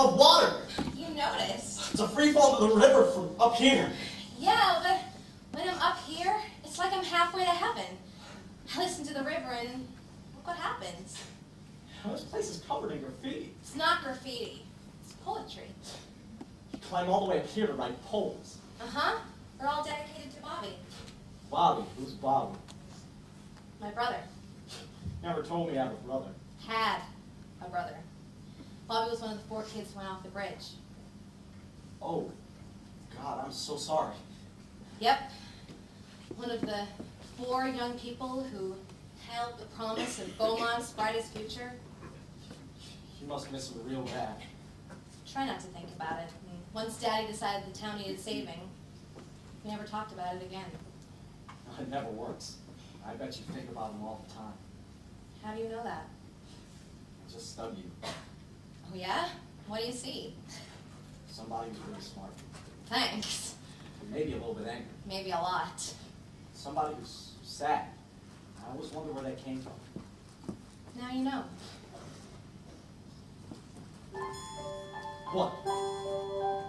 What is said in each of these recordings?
above water. You noticed. It's a free fall to the river from up here. Yeah, but when I'm up here, it's like I'm halfway to heaven. I listen to the river and look what happens. This place is covered in graffiti. It's not graffiti. It's poetry. You climb all the way up here to write poems. Uh-huh. They're all dedicated to Bobby. Bobby? Who's Bobby? My brother. Never told me I had a brother. Had a brother. Bobby was one of the 4 kids who went off the bridge. Oh, God, I'm so sorry. Yep. One of the 4 young people who held the promise of Beaumont's brightest future. You must miss him real bad. Try not to think about it. Once Daddy decided the town needed saving, we never talked about it again. It never works. I bet you think about him all the time. How do you know that? I just study you. Oh yeah? What do you see? Somebody who's really smart. Thanks. And maybe a little bit angry. Maybe a lot. Somebody who's sad. I always wonder where that came from. Now you know. What?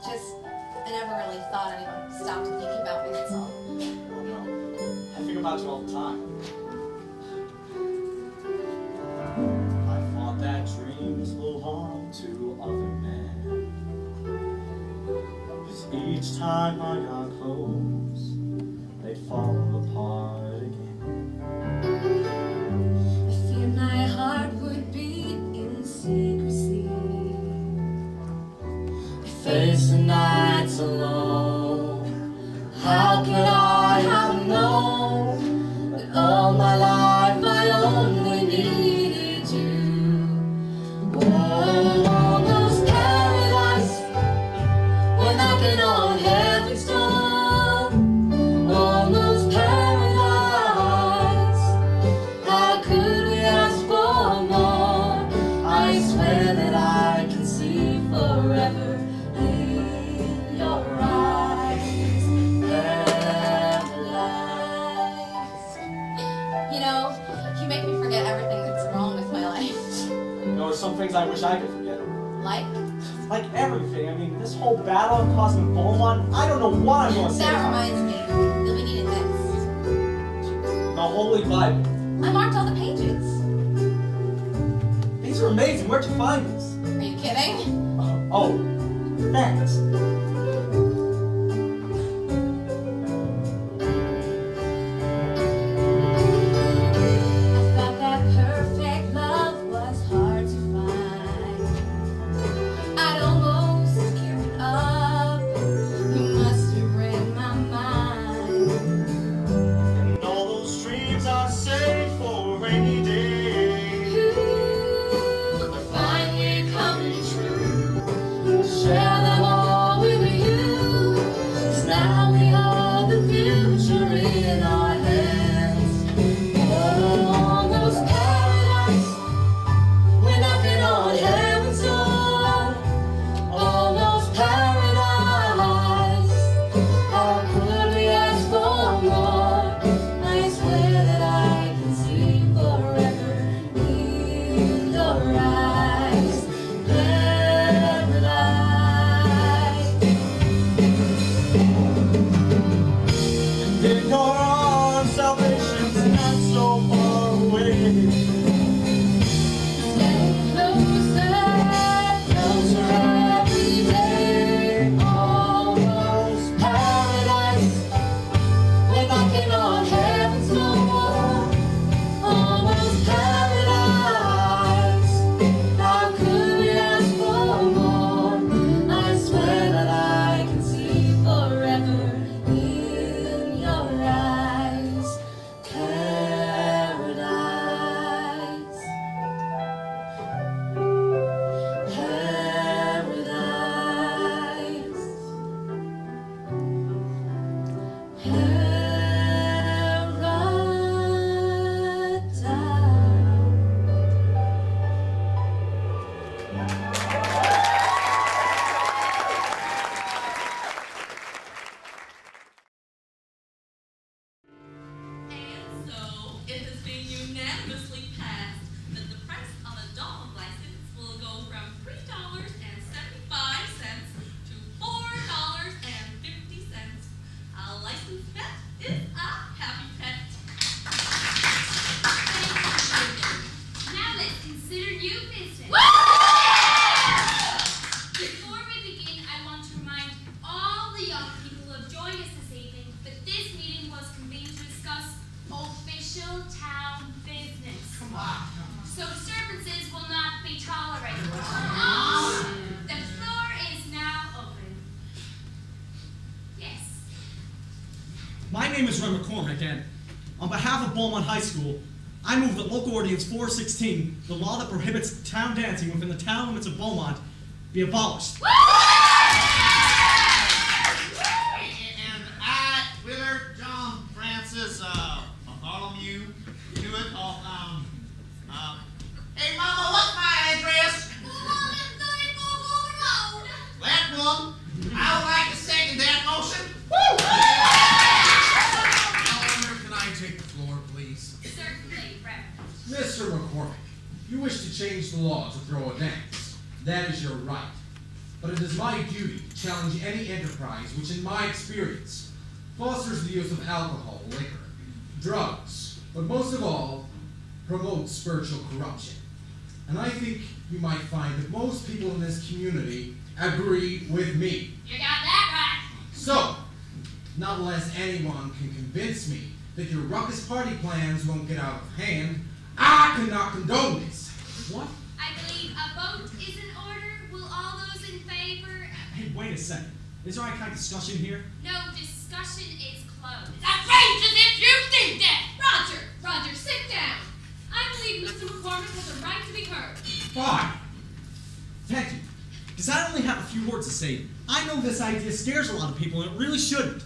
Just, I never really thought anyone stopped to think about me, that's all. Oh no. I think about you all the time. I thought that dreams belonged to other men. 'Cause each time I got close, they'd fall apart again. I fear my heart would beat in secrecy. I face the nights alone. How could I have known that all my life I only needed you? Oh, almost paradise, we're knocking on heaven's door. Almost paradise, how could we ask for more? I swear that I can see forever in your eyes, paradise. You know, you make me forget everything that's wrong with my life. You know, there's some things I wish I could forget. Like? Like everything. I mean, this whole battle causing Beaumont, I don't know what I'm going to say. That reminds me, you'll be needing this. The Holy Bible. I marked all the pages. These are amazing. Where'd you find these? Are you kidding? Oh, thanks. I thought that perfect love was hard to find. I'd almost given up. You must have read my mind. And all those dreams I saved for a rainy day Are finally coming true. Share them all with you. 'Cause now we hold the future in our hands. Oh, almost paradise, we're knocking on heaven's door. Almost paradise, how could we ask for more? I swear that I can see forever name is Reverend McCormack, and on behalf of Beaumont High School, I move that Local Ordinance 416, the law that prohibits town dancing within the town limits of Beaumont, be abolished. And I, Willard, John, Francis, Bartholomew, Hewitt, hey, Mama, what's my address? That one. I would like to second that motion. However, can I take the floor, please? Certainly, Reverend. Mr. McCormack, you wish to change the law to throw a dance. That is your right. But it is my duty to challenge any enterprise which, in my experience, fosters the use of alcohol, liquor, drugs, but most of all, promotes spiritual corruption. And I think you might find that most people in this community agree with me. You got that right. So, not unless anyone can convince me that your ruckus party plans won't get out of hand, I cannot condone this. What? I believe a vote is in order. Will all those in favor? Hey, wait a second. Is there any kind of discussion here? No, discussion is closed. Outrageous if you think that! Roger, sit down. I believe Mr. McCormack has a right to be heard. Fine. Thank you. Because I only have a few words to say. I know this idea scares a lot of people, and it really shouldn't.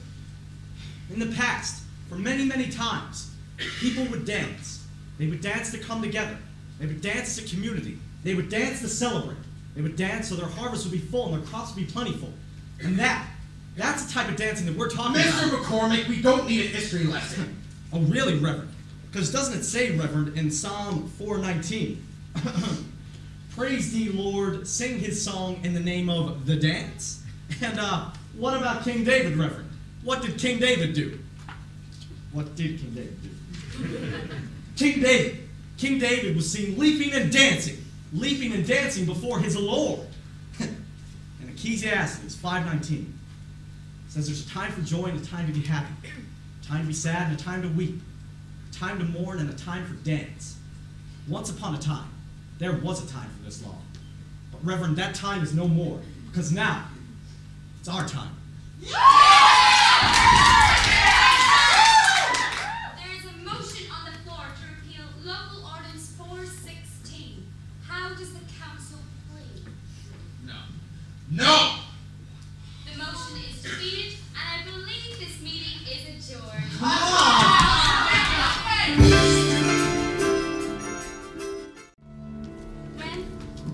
In the past, for many, many times, people would dance. They would dance to come together. They would dance as a community. They would dance to celebrate. They would dance so their harvest would be full and their crops would be plentiful. And that's the type of dancing that we're talking about. Mr. McCormack, we don't need a history lesson. Oh, really, Reverend? Because doesn't it say, Reverend, in Psalm 4:19, praise thee, Lord, sing his song in the name of the dance? And what about King David, Reverend? What did King David do? What did King David do? King David was seen leaping and dancing before his Lord. And Ecclesiastes 5:19 says there's a time for joy and a time to be happy, a time to be sad and a time to weep, a time to mourn and a time for dance. Once upon a time, there was a time for this law. But Reverend, that time is no more, because now, it's our time. There is a motion on the floor to repeal Local Ordinance 416. How does the council plead? No! The motion is defeated, and I believe this meeting is adjourned. Gwen,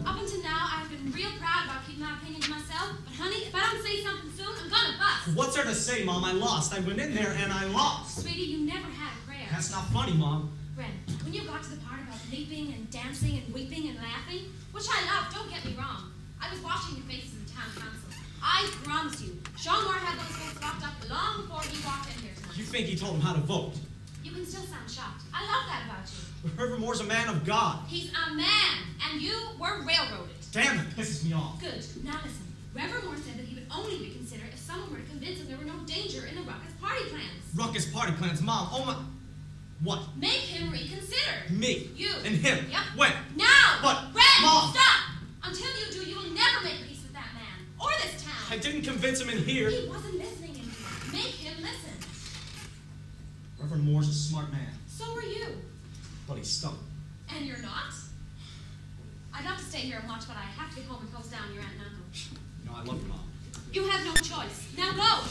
up until now, I've been real proud about keeping my opinion to myself, but honey, if I don't say something soon, I'm gonna bust. What's there to say, Mom? I lost. I went in there and I lost. Sweetie, you never had a prayer. That's not funny, Mom. Gwen, when you got to the part about leaping and dancing and weeping and laughing, which I love, don't get me wrong, I was watching your faces in town council. I promise you, Sean Moore had those folks locked up long before he walked in here tonight. You think he told him how to vote? You can still sound shocked. I love that about you. Reverend Moore's a man of God. He's a man, and you were railroaded. Damn, that pisses me off. Good. Now listen. Reverend Moore said that he would only reconsider if someone were to convince him there were no danger in the Ruckus party plans. Ruckus party plans, Mom. Oh my... What? Make him reconsider. Me? You. And him? Yep. When? Now! But, Red, Mom! Stop! Until you do, you will never make peace with that man. Or this town. I didn't convince him in here. He wasn't listening in here. Make him listen. Reverend Moore's a smart man, So are you. but he's stubborn. And you're not? I'd love to stay here and watch, but I have to get home and close down your aunt and uncle. You know, I love you, Mom. You have no choice. Now go!